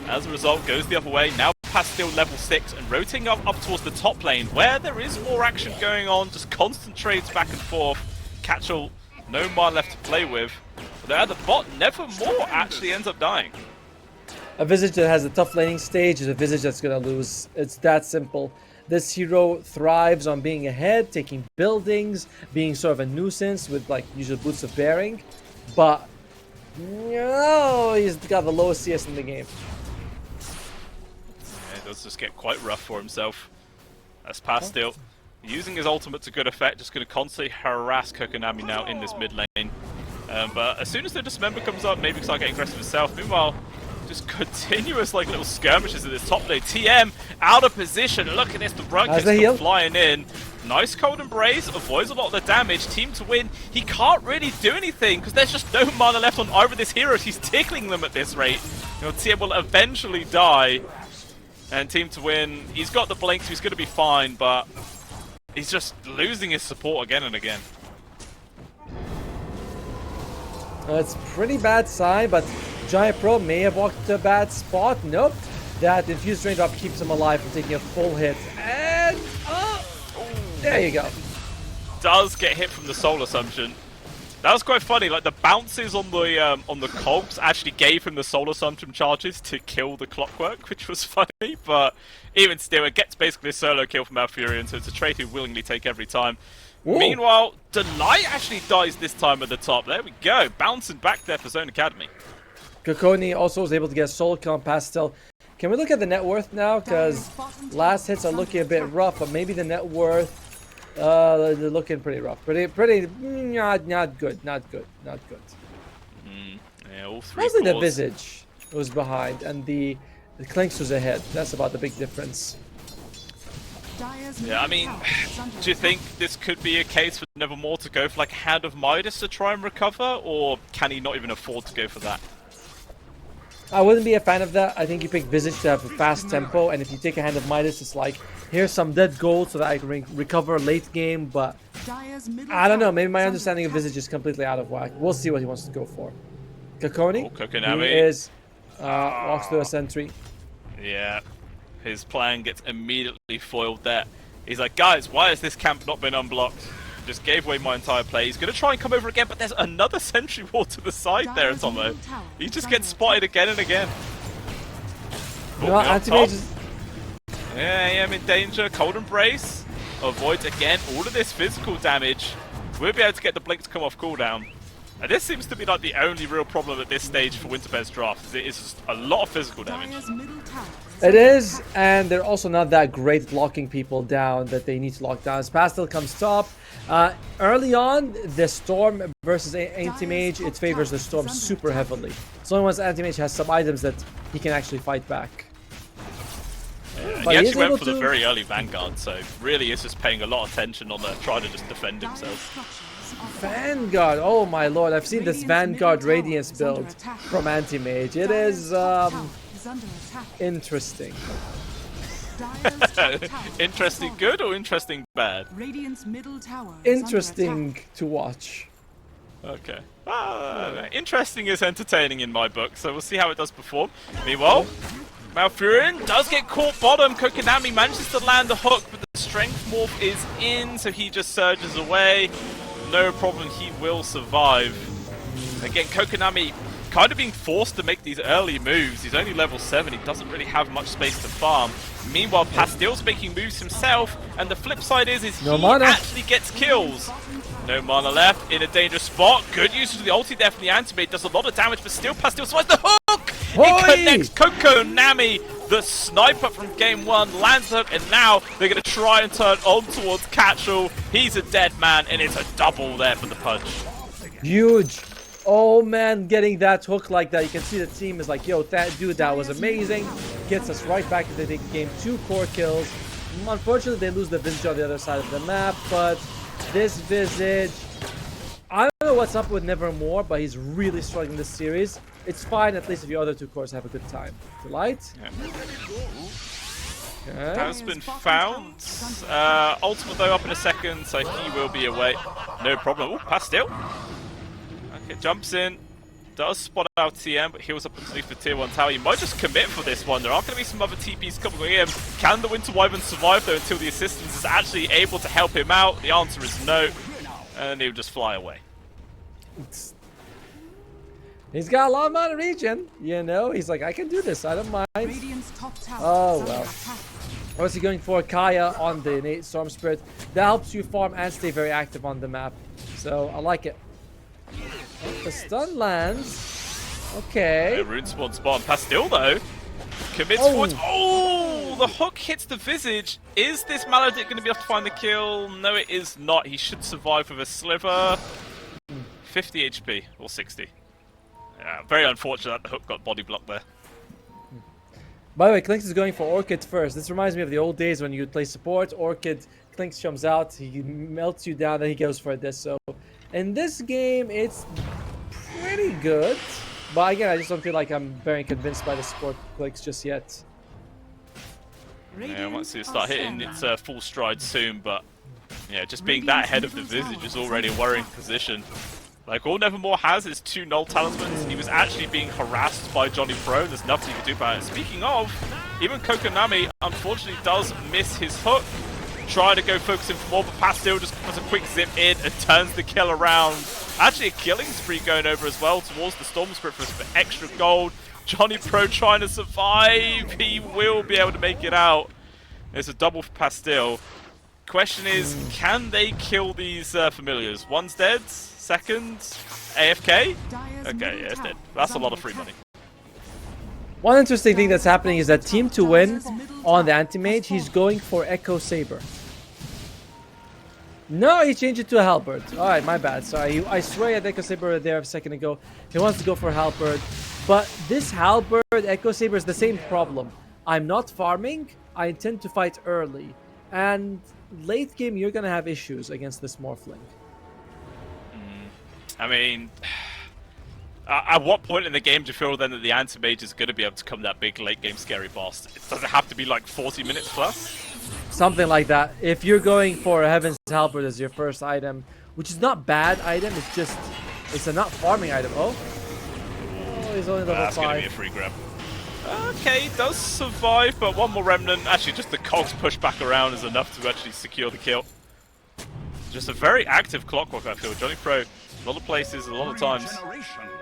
as a result, goes the other way. Now Pastille level 6 and rotating up towards the top lane, where there is more action going on. Just constant trades back and forth. Catchall, no mana left to play with. But there at the bot, Nevermore actually ends up dying. A Visage that has a tough laning stage is a Visage that's going to lose. It's that simple. This hero thrives on being ahead, taking buildings, being sort of a nuisance with like usual boots of bearing. But he's got the lowest CS in the game. Yeah, it does just get quite rough for himself. That's Pastille. Using his ultimate to good effect, just going to constantly harass Kokonami now in this mid lane. But as soon as the Dismember comes up, maybe start getting aggressive himself. Meanwhile, just continuous like little skirmishes at this top lane. TM out of position. Look at this, the rug is flying in. Nice cold embrace, avoids a lot of the damage. Team to Win, he can't really do anything because there's just no mana left on either of his heroes. He's tickling them at this rate. TM will eventually die. And Team to Win, he's got the blink, so he's going to be fine, but he's just losing his support again and again. It's a pretty bad sign, but Giant Pro may have walked to a bad spot. Nope. That infused raindrop keeps him alive from taking a full hit. And there you go. Does get hit from the Soul Assumption. That was quite funny. Like the bounces on the cogs actually gave him the Soul Assumption charges to kill the Clockwork, which was funny. But even still, it gets basically a solo kill from Malfurion, so it's a trade he'll willingly take every time. Ooh. Meanwhile, Delight actually dies this time at the top. There we go. Bouncing back there for Zone Academy. Kokoni also was able to get a solo kill on Pastille. Can we look at the net worth now? Because last hits are looking a bit rough, but maybe the net worth, they're looking pretty rough. Pretty, not good. Yeah, all three. Mostly the Visage was behind, and the Clinks was ahead. That's about the big difference. Yeah, I mean, do you think this could be a case for Nevermore to go for like Hand of Midas to try and recover, or can he not even afford to go for that? I wouldn't be a fan of that. I think you pick Visage to have a fast tempo, and if you take a Hand of Midas, it's like, here's some dead gold so that I can recover late game, but I don't know. Maybe my understanding of Visage is completely out of whack. We'll see what he wants to go for. Kakoni, Kokonami he is, walks through a sentry. Yeah, his plan gets immediately foiled there. He's like, guys, why has this camp not been unblocked? Just gave away my entire play. He's going to try and come over again, but there's another sentry wall to the side there, Tomo. He just gets spotted again and again. No, Anti-Mage. Yeah, AM in danger. Cold Embrace avoids again all of this physical damage. We'll be able to get the blink to come off cooldown. And this seems to be like the only real problem at this stage for Winterbear's draft. It is just a lot of physical damage. It is, and they're also not that great at locking people down that they need to lock down. As Pastel comes top, early on, the Storm versus Anti-Mage, it favors the Storm super heavily. So long as Anti-Mage has some items that he can actually fight back. He actually went for the very early Vanguard, so really is just paying a lot of attention on trying to just defend himself. Vanguard, oh my lord, I've seen this Vanguard Radiance build from Anti-Mage. It is interesting. Interesting good or interesting bad? Interesting to watch. Okay. Interesting is entertaining in my book, so we'll see how it does perform. Meanwhile, Malfurion does get caught bottom. Kokonami manages to land the hook, but the strength morph is in, so he just surges away. No problem, he will survive. Again, Kokonami kind of being forced to make these early moves. He's only level 7, he doesn't really have much space to farm. Meanwhile, Pastil's making moves himself, and the flip side is he actually gets kills. No mana left, in a dangerous spot. Good usage of the ulti there from the Anti-Mage, does a lot of damage, but still Pastil survives the hook! It connects Kokonami, the sniper from game 1, lands the hook, and now they're going to try and turn on towards Catchall. He's a dead man, and it's a double there for the punch. Huge. Oh man, getting that hook like that, you can see the team is like, yo, dude, that was amazing. Gets us right back into the game, 2 core kills. Unfortunately, they lose the Visage on the other side of the map, but this Visage, I don't know what's up with Nevermore, but he's really struggling this series. It's fine, at least if your other 2 cores have a good time. Delight? Yeah. Okay. Has been found. Ultimate though up in a second, so he will be away. No problem. Oh, Pastil. Okay, jumps in. Does spot out TM, but heals up underneath the tier 1 tower. He might just commit for this one. There are going to be some other TPs coming in. Can the Winter Wyvern survive though until the assistance is actually able to help him out? The answer is no. And he'll just fly away. He's got a lot of mana regen, you know. He's like, I can do this, I don't mind. Oh well. What's he going for? Kaya on the innate Storm Spirit. That helps you farm and stay very active on the map. So I like it. Oh, the stun lands. Okay. Rune spawn spot. Pastil though commits forward. Oh, the hook hits the Visage. Is this Maledict going to be able to find the kill? No, it is not. He should survive with a sliver. 50 HP or 60. Yeah, very unfortunate that the hook got body blocked there. By the way, Klinks is going for Orchid first. This reminds me of the old days when you would play support. Orchid, Klinks jumps out, he melts you down, then he goes for this. So in this game, it's pretty good. But again, I just don't feel like I'm very convinced by the support Klinks just yet. Yeah, once you start hitting its full stride soon, but yeah, just being that ahead of the Visage is already a worrying position. Like, all Nevermore has is 2 null talismans. He was actually being harassed by Johnny Pro. There's nothing he can do about it. Speaking of, even Kokonami, unfortunately, does miss his hook. Trying to go focusing for more, but Pastil just puts a quick zip in and turns the kill around. Actually, a killing spree going over as well towards the Storm Spirit for extra gold. Johnny Pro trying to survive. He will be able to make it out. It's a double for Pastil. Question is, can they kill these familiars? One's dead. Second, AFK? Okay, yeah, it's dead. That's a lot of free money. One interesting thing that's happening is that team to win on the Anti-Mage, he's going for Echo Saber. No, he changed it to a Halberd. Alright, my bad. Sorry, I swear he had Echo Saber there a second ago. He wants to go for Halberd. But this Halberd, Echo Saber is the same problem. I'm not farming, I intend to fight early. and late game you're gonna have issues against this Morphling. I mean, at what point in the game do you feel then that the anti-mage is going to be able to come that big late game scary boss? Does it have to be like 40 minutes plus? Something like that. If you're going for a Heaven's Halberd as your first item, which is not bad item, it's just it's a not farming item. Oh, he's only level 5. That's going to be a free grab. Okay, does survive, but one more remnant. Actually, just the cogs push back around is enough to actually secure the kill. Just a very active Clockwork, I feel. Johnny Pro, a lot of places, a lot of times,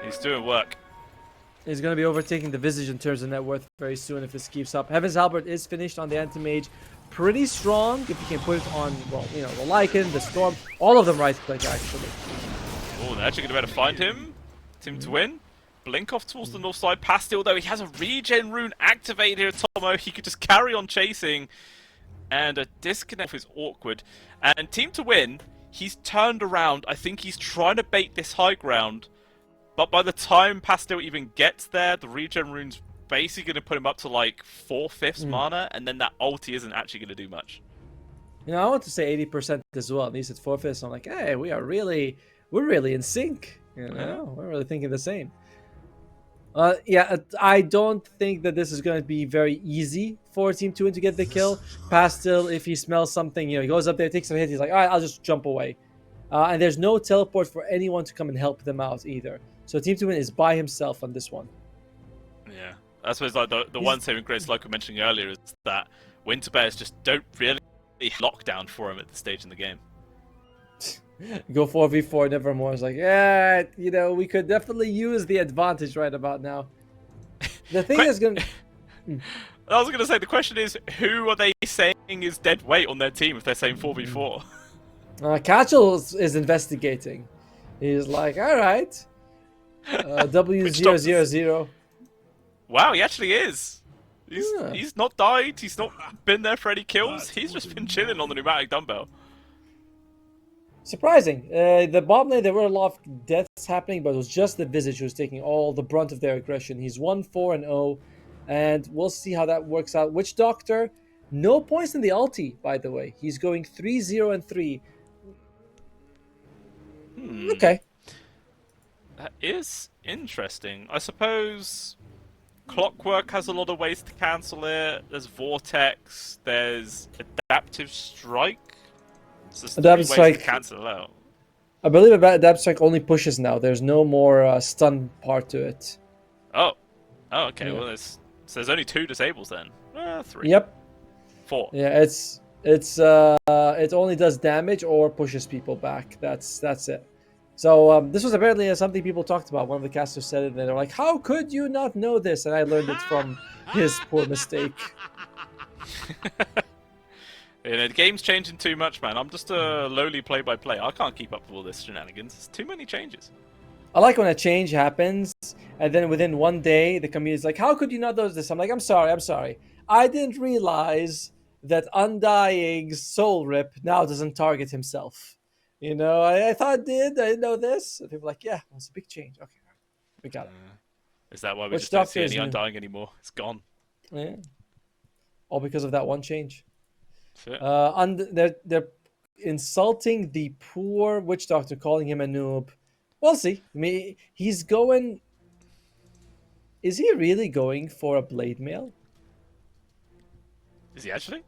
he's doing work. He's going to be overtaking the Visage in terms of net worth very soon if this keeps up. Heaven's Halberd is finished on the Anti-Mage. Pretty strong if you can put it on, well, you know, the Lycan, the Storm, all of them right-click, actually. Oh, they're actually going to be able to find him. Team to win. Blink off towards the north side. Pastil, though, he has a regen rune activated here, Tomo. He could just carry on chasing. And a disconnect is awkward. And Team to win, he's turned around. I think he's trying to bait this high ground. But by the time Pastil even gets there, the regen rune's basically going to put him up to like 4/5 mana. And then that ulti isn't actually going to do much. You know, I want to say 80% as well. And he's at 4/5. So I'm like, hey, we're really in sync. You know, we're really thinking the same. Yeah, I don't think that this is going to be very easy for Team 2 to get the kill. Pastil, if he smells something, you know, he goes up there, takes some hit, he's like, all right, I'll just jump away. And there's no teleport for anyone to come and help them out either. So Team 2 is by himself on this one. Yeah, I suppose like the one saving grace, like we mentioned earlier, is that Winter Bears just don't really lock down for him at this stage in the game. Go 4v4 Nevermore is like, yeah, you know, we could definitely use the advantage right about now. The thing is going to... I was going to say, the question is, who are they saying is dead weight on their team if they're saying 4v4? Catchell is investigating. He's like, all right. W000. Wow, he actually is. He's not died. He's not been there for any kills. He's just been chilling on the pneumatic dumbbell. Surprising. The bottom lane, there were a lot of deaths happening, but it was just the Visage who was taking all the brunt of their aggression. He's 1-4-0, and we'll see how that works out. Witch Doctor, no points in the ulti, by the way. He's going 3-0-3. Okay. That is interesting. I suppose Clockwork has a lot of ways to cancel it. There's Vortex. There's Adaptive Strike. So Adaptive Strike to cancel it out. I believe Adaptive Strike only pushes now. There's no more stun part to it. Oh, okay. Yeah. Well, there's only 2 disables then. 3. Yep. 4. Yeah, it only does damage or pushes people back. That's it. So this was apparently something people talked about. One of the casters said it, and they're like, "How could you not know this?" And I learned it from his poor mistake. You know, the game's changing too much, man. I'm just a lowly play-by-play. I can't keep up with all this shenanigans. It's too many changes. I like when a change happens, and then within one day, the community's like, "How could you not know this?" I'm like, I'm sorry. I didn't realize that Undying's Soul Rip now doesn't target himself. You know, I thought it did. I didn't know this. And people are like, yeah, well, it's a big change. Okay, we got it. Is that why we Which just don't see Doctor any is Undying anymore? It's gone. Yeah. All because of that one change. That's it. They're insulting the poor Witch Doctor, calling him a noob. We'll see. I mean, he's going... Is he really going for a Blade Mail? Is he actually?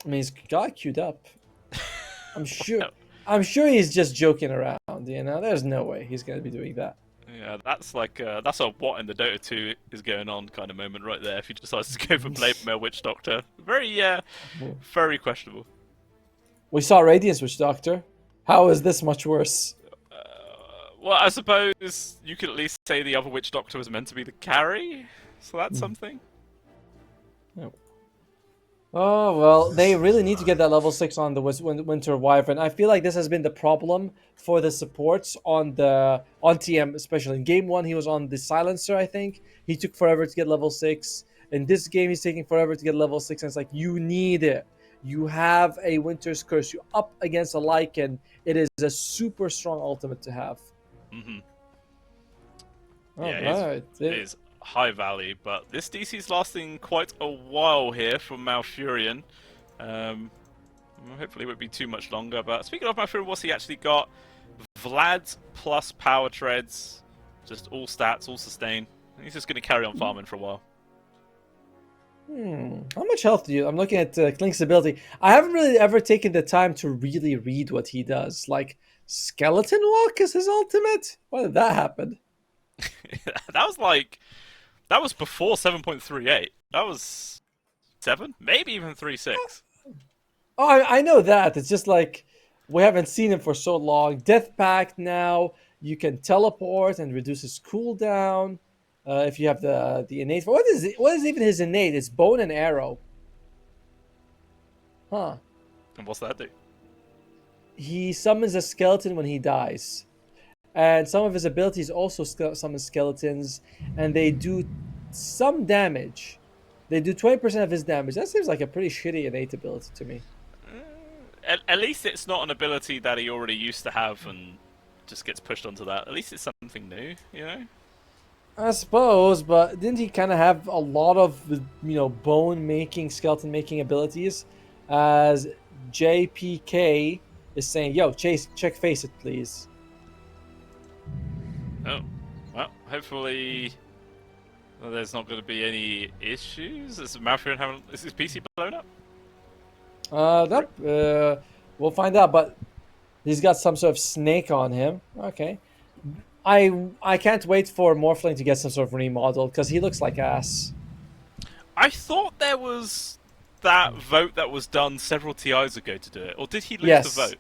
I mean, he's got it queued up. I'm sure... I'm sure he's just joking around, you know? There's no way he's going to be doing that. Yeah, that's like that's a what in the Dota 2 is going on kind of moment right there. If he decides to go for Blade Mail Witch Doctor, very questionable. We saw Radiance Witch Doctor. How is this much worse? Well, I suppose you could at least say the other Witch Doctor was meant to be the carry, so that's something. Oh. Oh, well, they really need to get that level 6 on the Winter Wyvern. I feel like this has been the problem for the supports on TM, especially. In Game 1, he was on the Silencer, I think. He took forever to get level 6. In this game, he's taking forever to get level 6, and it's like, you need it. You have a Winter's Curse. You're up against a Lycan. It is a super strong ultimate to have. Mm-hmm. Yeah, it is high value, but this DC is lasting quite a while here from Malfurion. Hopefully it won't be too much longer. But speaking of my friend, what's he actually got? Vlad plus power treads, just all stats, all sustain. He's just going to carry on farming for a while. How much health do you? I'm looking at Klink's ability. I haven't really ever taken the time to really read what he does. Like, Skeleton Walk is his ultimate? When did that happen? That was before 7.38. That was 7, maybe even 3.6. Oh, I know that. It's just like we haven't seen him for so long. Death Pact now. You can teleport and reduce his cooldown. If you have the innate. What is even his innate? It's bone and arrow. Huh. And what's that do? He summons a skeleton when he dies. And some of his abilities also summon skeletons. And they do some damage. They do 20% of his damage. That seems like a pretty shitty innate ability to me. At least it's not an ability that he already used to have and just gets pushed onto that. At least it's something new, you know? I suppose, but didn't he kind of have a lot of, bone making, skeleton making abilities? As JPK is saying, yo, Chase, check face it, please. Oh, well, hopefully there's not going to be any issues. Is his PC blown up? We'll find out, but he's got some sort of snake on him. Okay. I can't wait for Morphling to get some sort of remodel, because he looks like ass. I thought there was that vote that was done several TIs ago to do it, or did he lose Yes. the vote?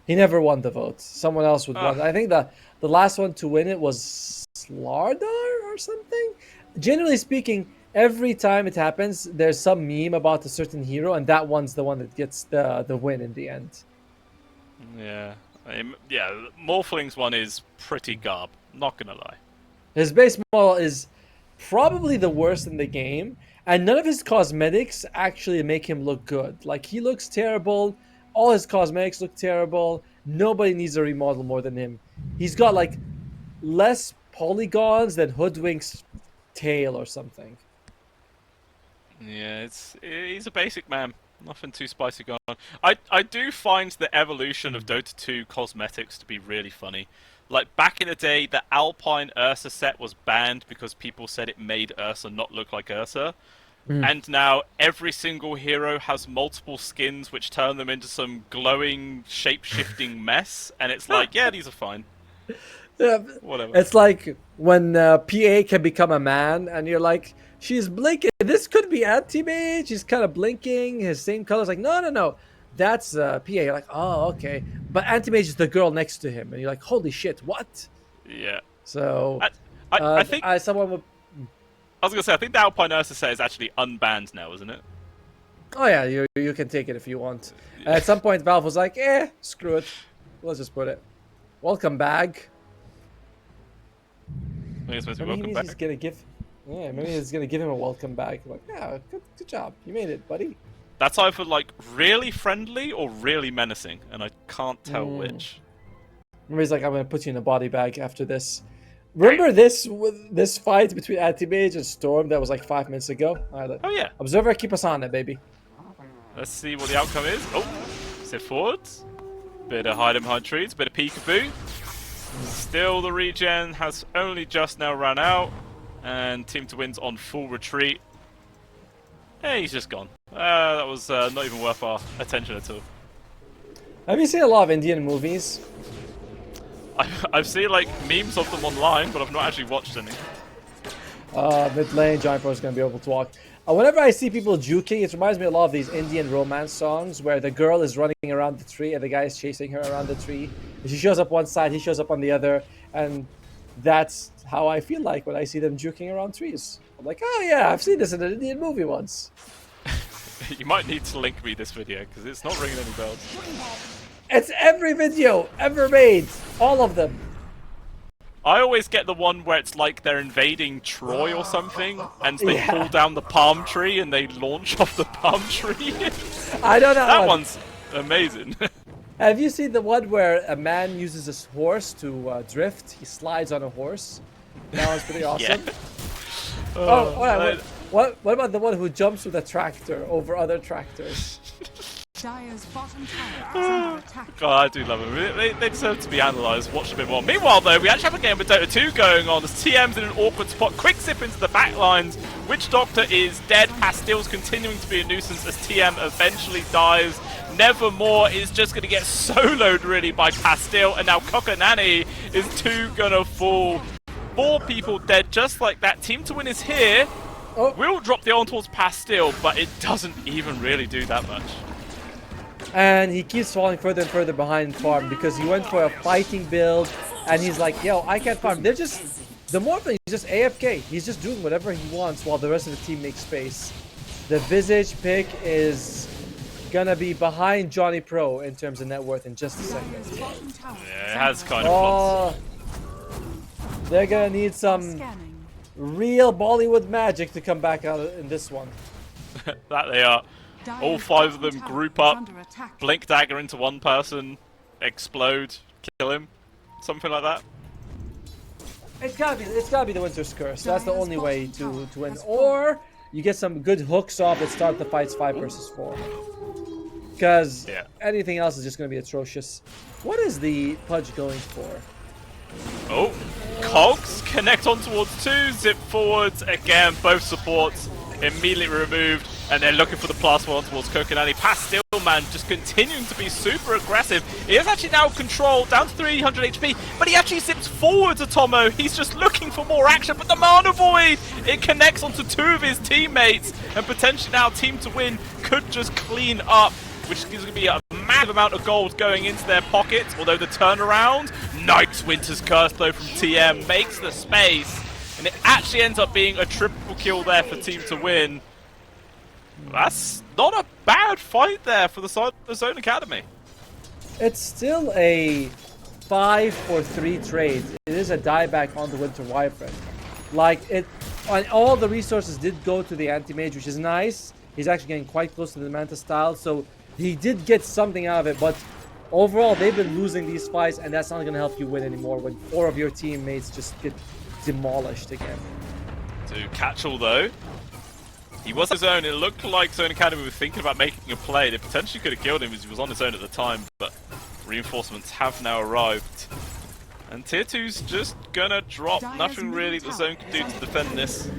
He never won the vote. Someone else would win. I think the last one to win it was Slardar or something. Generally speaking, every time it happens, there's some meme about a certain hero, and that one's the one that gets the win in the end. Yeah. Morphling's one is pretty garb, not gonna lie. His base model is probably the worst in the game, and none of his cosmetics actually make him look good. Like, he looks terrible, all his cosmetics look terrible, nobody needs a remodel more than him. He's got, like, less polygons than Hoodwink's tail or something. Yeah, he's a basic man. Nothing too spicy going on. I do find the evolution of Dota 2 cosmetics to be really funny. Like, back in the day, the Alpine Ursa set was banned because people said it made Ursa not look like Ursa. And now every single hero has multiple skins which turn them into some glowing, shape-shifting mess. And it's like, yeah, these are fine. Yeah, whatever. It's like when PA can become a man, and you're like, she's blinking. This could be anti-mage. She's kind of blinking. His same colors. Like, no. That's PA. You're like, oh, okay. But anti-mage is the girl next to him, and you're like, holy shit, what? Yeah. So, I think someone would. I was gonna say, I think the Alpine Ursa set is actually unbanned now, isn't it? Oh yeah, you can take it if you want. At some point, Valve was like, screw it. Let's just put it. Welcome bag. I think it's supposed to be Maybe welcome back. he's gonna give. Yeah, maybe he's gonna give him a welcome bag. Like, yeah, good job. You made it, buddy. That's either like really friendly or really menacing, and I can't tell which. Maybe he's like, I'm gonna put you in a body bag after this. Remember this fight between Anti-Mage and Storm that was like 5 minutes ago? Oh yeah. Observer, keep us on it, baby. Let's see what the outcome is. Oh, step forwards. Bit of hide behind trees, bit of peekaboo. Still, the regen has only just now run out, and Team to Win's on full retreat. Hey, he's just gone. That was not even worth our attention at all. Have you seen a lot of Indian movies? I've seen like memes of them online, but I've not actually watched any. Mid lane, Giant Pro is going to be able to walk. Whenever I see people juking, it reminds me a lot of these Indian romance songs where the girl is running around the tree and the guy is chasing her around the tree. And she shows up one side, he shows up on the other, and that's how I feel like when I see them juking around trees. I'm like, oh yeah, I've seen this in an Indian movie once. You might need to link me this video because it's not ringing any bells. It's every video ever made. All of them. I always get the one where it's like they're invading Troy or something, and they pull down the palm tree and they launch off the palm tree. I don't know. That one's amazing. Have you seen the one where a man uses his horse to drift? He slides on a horse. That one's pretty awesome. Yeah. All right. What about the one who jumps with a tractor over other tractors? Dire's bottom tower is under attack. God, I do love them. They deserve to be analysed, watched a bit more. Meanwhile, though, we actually have a game with Dota2 going on. As TM's in an awkward spot. Quick zip into the back lines. Witch Doctor is dead. Pastil's continuing to be a nuisance as TM eventually dies. Nevermore is just going to get soloed, really, by Pastil. And now Kokonani is gonna fall. 4 people dead just like that. Team to win is here. Oh. Will drop the on towards Pastil, but it doesn't even really do that much. And he keeps falling further and further behind farm because he went for a fighting build and he's like, yo, I can't farm. They're just, the Morphling is just AFK. He's just doing whatever he wants while the rest of the team makes space. The Visage pick is gonna be behind Johnny Pro in terms of net worth in just a second. Yeah, it has kind of they're gonna need some real Bollywood magic to come back out in this one. That they are. All 5 of them group up, blink dagger into one person, explode, kill him, something like that. It's gotta be the Winter's Curse. That's the only way to win. Or you get some good hooks off that start the fights 5 versus 4. Because anything else is just gonna be atrocious. What is the Pudge going for? Oh, Cogs connect on towards 2, zip forwards again, both supports immediately removed, and they're looking for the +1 towards Kokonani. Pastil, man, just continuing to be super aggressive. He is actually now controlled down to 300 HP, but he actually zips forwards Atomo. He's just looking for more action, but the Mana Void, it connects onto 2 of his teammates, and potentially now Team to Win could just clean up, which is going to be a massive amount of gold going into their pockets, although the turnaround, nice Winter's Curse though from TM, makes the space, and it actually ends up being a triple kill there for Team to Win. That's not a bad fight there for the side of the Zone Academy. It's still a 5-for-3 trade. It is a dieback on the Winter Wyvern. Like, all the resources did go to the anti-mage, which is nice. He's actually getting quite close to the Manta style, so he did get something out of it, but overall, they've been losing these fights, and that's not going to help you win anymore when 4 of your teammates just get demolished again. To Catchall, though, he was his own. It looked like Zone Academy were thinking about making a play. They potentially could have killed him as he was on his own at the time, but reinforcements have now arrived. And Tier 2's just gonna drop. Nothing really the Zone can do to defend this.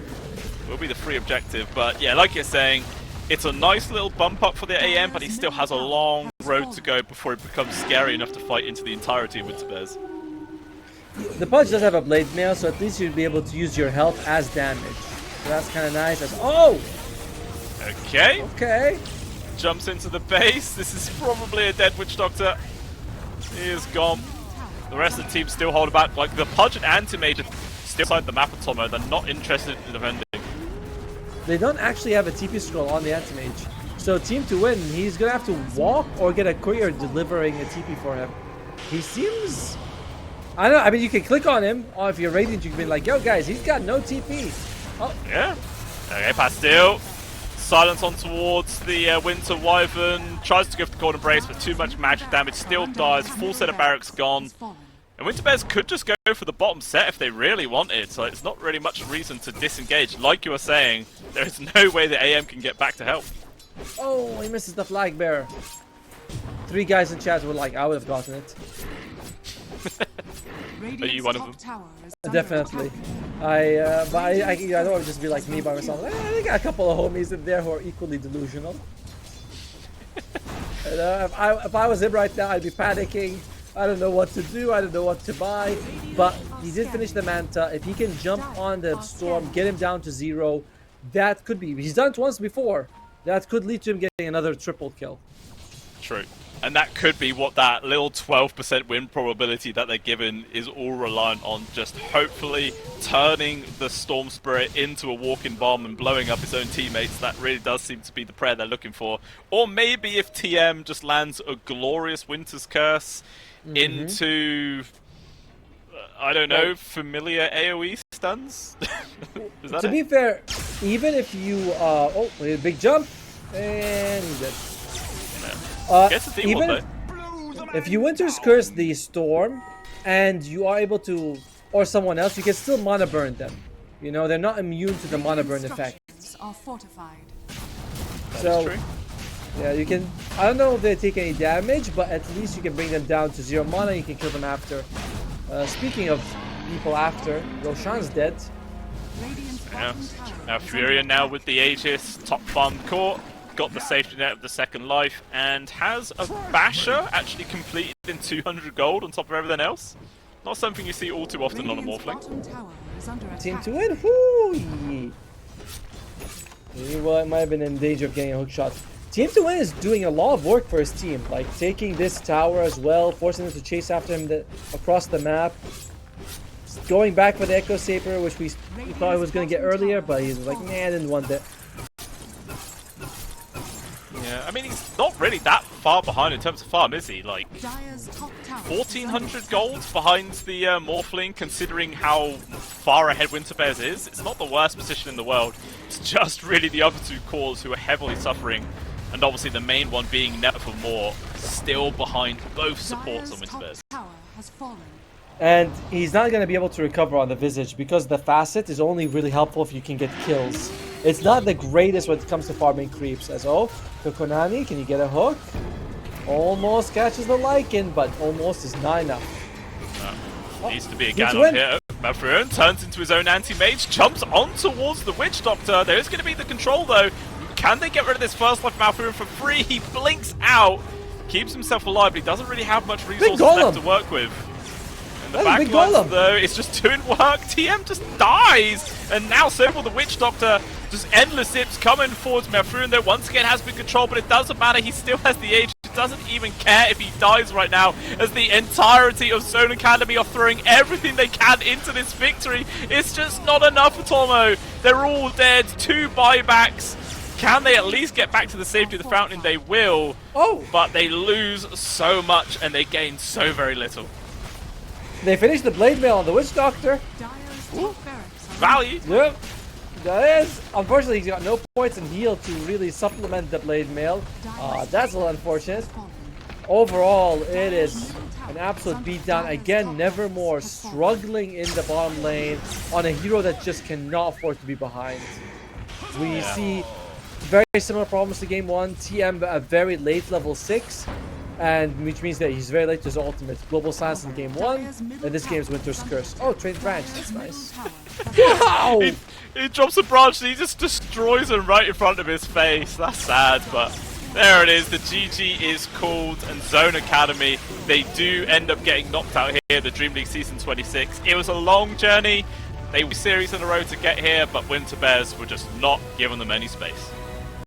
Will be the free objective, but yeah, like you're saying, it's a nice little bump up for the AM, but he still has a long road to go before it becomes scary enough to fight into the entirety of Winter Bears. The Pudge does have a blade mail, so at least you'll be able to use your health as damage. So that's kind of nice. Okay. Jumps into the base. This is probably a dead Witch Doctor. He is gone. The rest of the team still hold back. Like the Pudge and Anti-Mage are still inside the map of Tomo. They're not interested in defending. They don't actually have a TP scroll on the Anti-Mage. So Team to Win, he's going to have to walk or get a courier delivering a TP for him. He seems... I don't know. I mean, you can click on him. Or if you're Radiant, you can be like, yo, guys, he's got no TP. Oh. Yeah. Okay, Pastil. Silence on towards the Winter Wyvern. Tries to go for the Golden Brace, but too much magic damage. Still dies. Full set of barracks gone. And Winter Bears could just go for the bottom set if they really wanted. So it's not really much reason to disengage. Like you were saying, there is no way the AM can get back to help. Oh, he misses the flag bearer. 3 guys in chat were like, I would have gotten it. Are you one of them? Definitely. I don't want to just be like me by myself. I got a couple of homies in there who are equally delusional. And, if I was him right now, I'd be panicking. I don't know what to do. I don't know what to buy. But he did finish the Manta. If he can jump on the Storm, get him down to 0, that could be. He's done it once before. That could lead to him getting another triple kill. True. And that could be what that little 12% win probability that they're given is all reliant on, just hopefully turning the Storm Spirit into a walking bomb and blowing up his own teammates. That really does seem to be the prayer they're looking for. Or maybe if TM just lands a glorious Winter's Curse into, I don't know, familiar AoE stuns? Is that to be fair, even if you, oh, big jump, and he's dead. Even if you Winter's Curse the Storm and you are able to, or someone else, you can still mana burn them. You know, they're not immune to the mana burn effect. Are fortified. So Yeah, you can. I don't know if they take any damage, but at least you can bring them down to 0 mana. You can kill them after. Speaking of people after, Roshan's dead. Radiant's Yeah. bottom tower Now is Furia under now attack. with the Aegis, top farm court, got the safety net of the second life, and has a Basher actually completed in 200 gold on top of everything else. Not something you see all too often on a Radiant's Morphling. bottom tower is under Team attack. to win. Whoo! Well, might have been in danger of getting a hook shot. Team to win is doing a lot of work for his team, like taking this tower as well, forcing them to chase after him across the map. Going back for the Echo Saber, which we thought he was going to get earlier, but he's like, nah, I didn't want that. Yeah, I mean, he's not really that far behind in terms of farm, is he? Like, Dire's top tower is 1400 under gold behind the Morphling, considering how far ahead Winterbears is. It's not the worst position in the world. It's just really the other two cores who are heavily suffering, and obviously the main one being Net for More, still behind both supports on Dire's top Winterbears. tower has fallen. And he's not going to be able to recover on the Visage because the Facet is only really helpful if you can get kills. It's not the greatest when it comes to farming creeps. As Kokonani, can you get a hook? Almost catches the Lycan, but almost is not enough. Needs to be a Needs Ganon to win. here. Malfurion turns into his own anti-mage, jumps on towards the Witch Doctor. There is going to be the control though. Can they get rid of this first life Malfurion for free? He blinks out, keeps himself alive, but he doesn't really have much resources left to work with. And the That's a big backlines golem. though, it's just doing work. TM just dies, and now so will the Witch Doctor. Just endless zips coming forwards. Malfurion though once again has been controlled, but it doesn't matter. He still has the age. He doesn't even care if he dies right now, as the entirety of Zone Academy are throwing everything they can into this victory. It's just not enough for Tomo. They're all dead. 2 buybacks. Can they at least get back to the safety of the fountain? They will. Oh! But they lose so much and they gain so very little. They finished the Blade Mail on the Witch Doctor. Dire's top barracks are Value. Yep. That is. Unfortunately, he's got no points in heal to really supplement the Blade Mail. That's a little unfortunate. fallen. Overall, it is an absolute beatdown. Again, Nevermore struggling in the bottom lane on a hero that just cannot afford to be behind. We see very similar problems to game 1. TM a very late level 6, and which means that he's very late to his ultimate. Global Silence in game 1, and this game's Winter's Curse. Oh, Trained Branch, that's nice. Wow! He drops a branch and he just destroys him right in front of his face. That's sad, but there it is. The GG is called, and Zone Academy, they do end up getting knocked out here, the Dream League Season 26. It was a long journey. They were series in a row to get here, but Winterbears were just not giving them any space.